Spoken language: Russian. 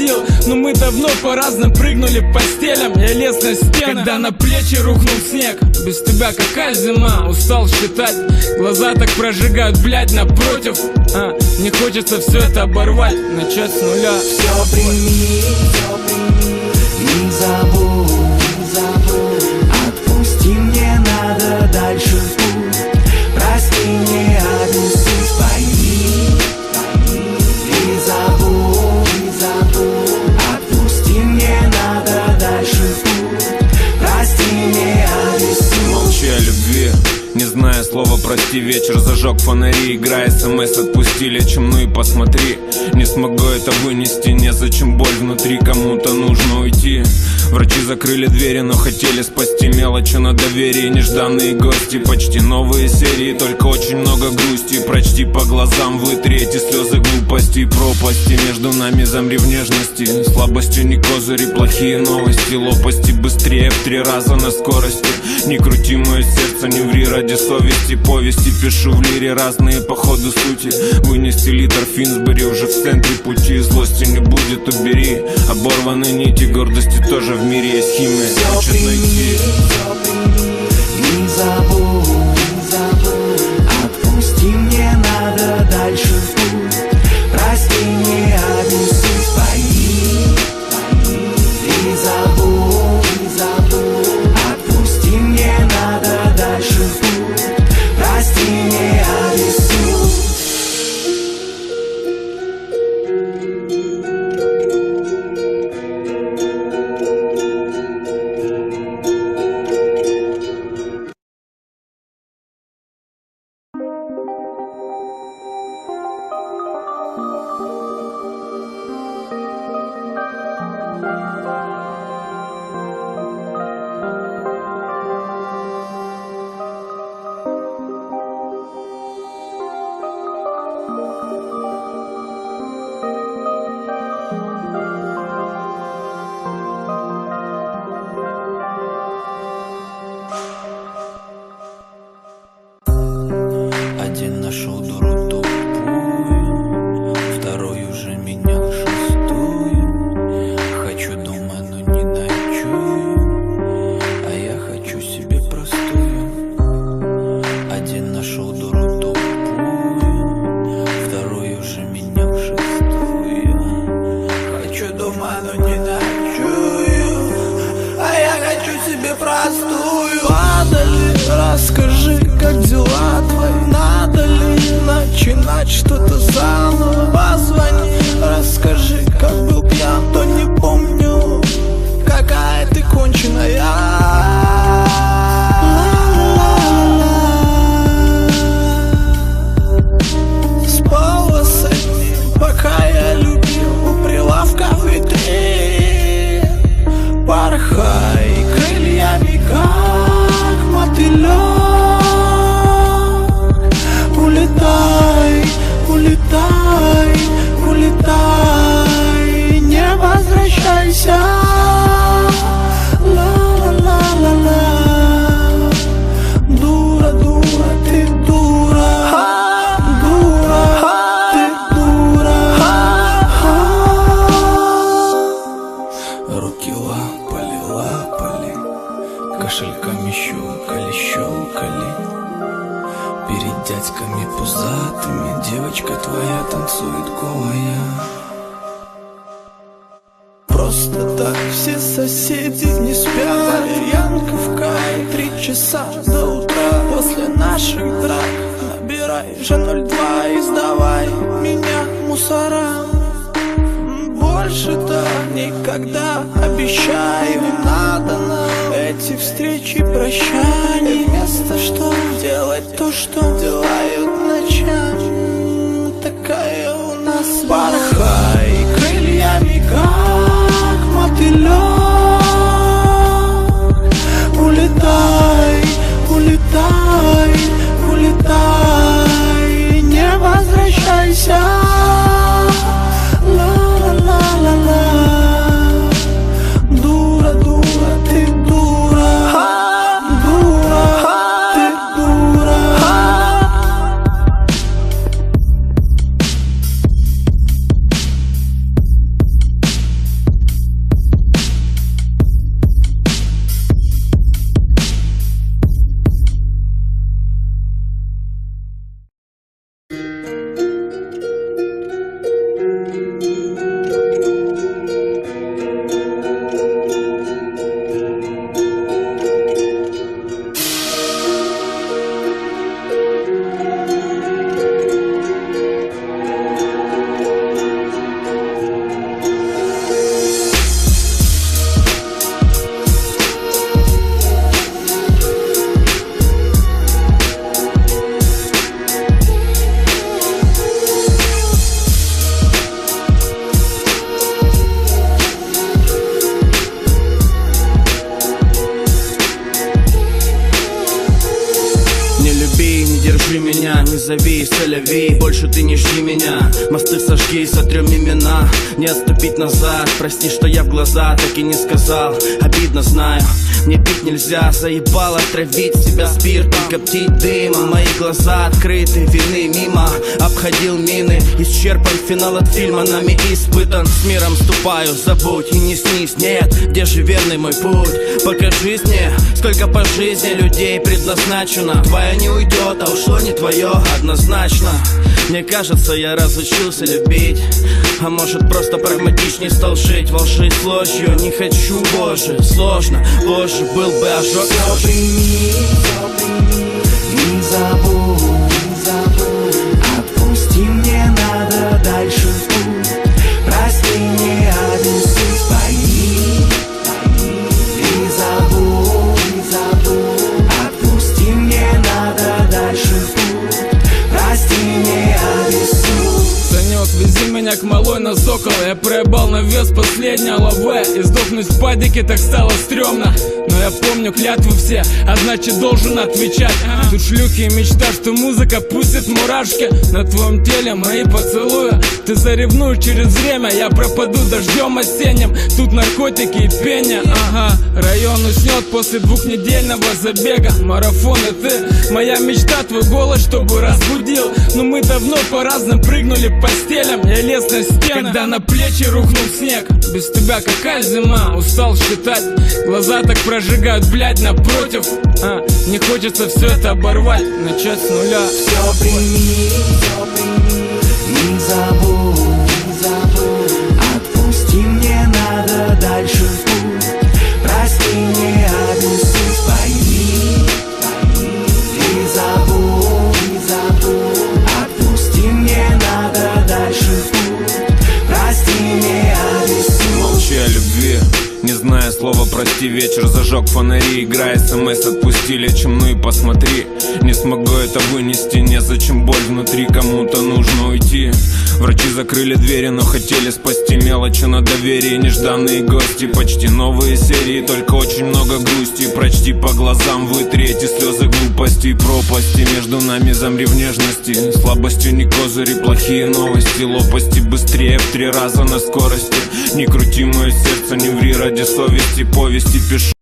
сил, но мы давно по разным прыгнули по стелям. Я лез на стены, когда на плечи рухнул снег. Без тебя какая зима, устал считать. Глаза так прожигают, блядь, напротив. Мне хочется все это оборвать, начать с нуля. Все прими, не забудь. Отпусти, мне надо дальше в путь. Прости, не объяснись, пойми. Не забудь. Отпусти, мне надо дальше в путь. Прости, не объяснись. Молчи о любви, не зная слова прости. Вечер зажег фонари, играя смс отпусти. Лечим, ну и посмотри. Не смогу это вынести, незачем боль внутри. Кому-то нужно уйти. Врачи закрыли двери, но хотели спасти. Мелочи на доверие, нежданные гости. Почти новые серии, только очень много грусти. Прочти по глазам, вытри эти слезы глупости и пропасти. Между нами замри в нежности. Слабостью не козыри, плохие новости. Лопасти быстрее в 3 раза на скорости. Не крути мое сердце, не ври ради совести. Повести пишу в лире, разные по ходу сути. Вынести литр Финсбери уже в центре пути. Злости не будет, убери. Оборваны нити, гордости тоже в мире есть химия. Все прими, не забудь. Отпусти, мне надо дальше в путь. Прости, не объяснись, пойми. Не забудь. Отпусти, мне надо дальше в путь. Прости, не объяснись. Один нашел дуру тупую, второй уже менял шестую. Хочу дома, но не ночую, а я хочу себе простую. Один нашел дуру тупую, второй уже менял шестую. Хочу дома, но не ночую, а я хочу себе простую. Падали, расскажи, как дела твои? Надо ли начинать что-то заново? Позвони, расскажи, как был пьян, то не помню. Какая ты конченая. Спала с одним, пока я любил, у прилавка в витрине. Порхай крыльями, как мотылек. Улетай, улетай, улетай, не возвращайся. Ла-ла-ла-ла-ла. Дура, дура, ты дура. Дура, ты дура. Руки лапали, кошельками щелкали. Перед дядьками пузатыми девочка твоя танцует голая. Просто так все соседи не спят. Валерьянка в кайф, 3 часа до утра. После наших драк набирай же 02 и сдавай меня мусора. Больше так никогда, обещаю, не надо нам эти встречи, прощания. Вместо что делать то, что делают ночами. Такая у нас порхай крыльями, как мотылек. Улетай, улетай, улетай, не возвращайся. Дура, дура, ты дура. Дура, ты дура. меня, не зови, соловей, больше ты не жди меня. Мосты сожги, сотрем имена, не отступить назад. Прости, что я в глаза так и не сказал. Обидно, знаю, мне пить нельзя. Заебало травить себя спиртом, коптить дымом. Мои глаза открыты, вины мимо. Обходил мины, исчерпан финал от фильма, нами испытан. С миром ступаю, забудь и не снись. Нет, где же верный мой путь? Покажись мне, сколько по жизни людей предназначено. Твоя не уйдет, а ушло не твое однозначно. Мне кажется, я разучился любить, а может просто прагматичней стал жить. Во лжи с ложью не хочу, боже, сложно. Боже, был бы ожог. Все прими, не забудь. Отпусти, мне надо дальше в путь. Прости, не обессудь. Пойми и забудь. Отпусти, мне надо дальше в путь. Прости, не обессудь. Санек, вези меня к малой на Сокол. Я проебал на вес последнее лаве. И сдохнуть в падике так стало стрёмно. Но я помню клятвы все, а значит должен отвечать. Тут шлюхи и мечта, что музыка пустит мурашки на твоем теле, мои поцелуи. Ты заревнуешь через время, я пропаду дождем осенним. Тут наркотики и пение, ага. Район уснет после двухнедельного забега. Марафон и ты, моя мечта, твой голос, чтобы разбудил. Но мы давно по разным прыгнули по стелям. Я лез на стены, когда на плечи рухнул снег. Без тебя какая зима, устал считать. Глаза так прожигают, блядь, напротив. Не хочется все это оборвать, начать с нуля. Все прими, не забудь. Отпусти, мне надо дальше в путь. Прости, не обессудь. Пойми и забудь. Отпусти, мне надо дальше в путь. Прости, не обессудь. Молчи о любви, не зная слова прости. Вечер зажег фонари, играя смс отпустили. Чем ну и посмотри, не смогу это вынести. Незачем боль внутри, кому-то нужно уйти. Врачи закрыли двери, но хотели спасти. Мелочи на доверие, нежданные гости. Почти новые серии, только очень много грусти. Прочти по глазам, вытри эти слезы глупости и пропасти. Между нами замри в нежности. Слабостью не козыри, плохие новости. Лопасти быстрее в 3 раза на скорости. Не крути мое сердце, не ври ради совести. Повести пишу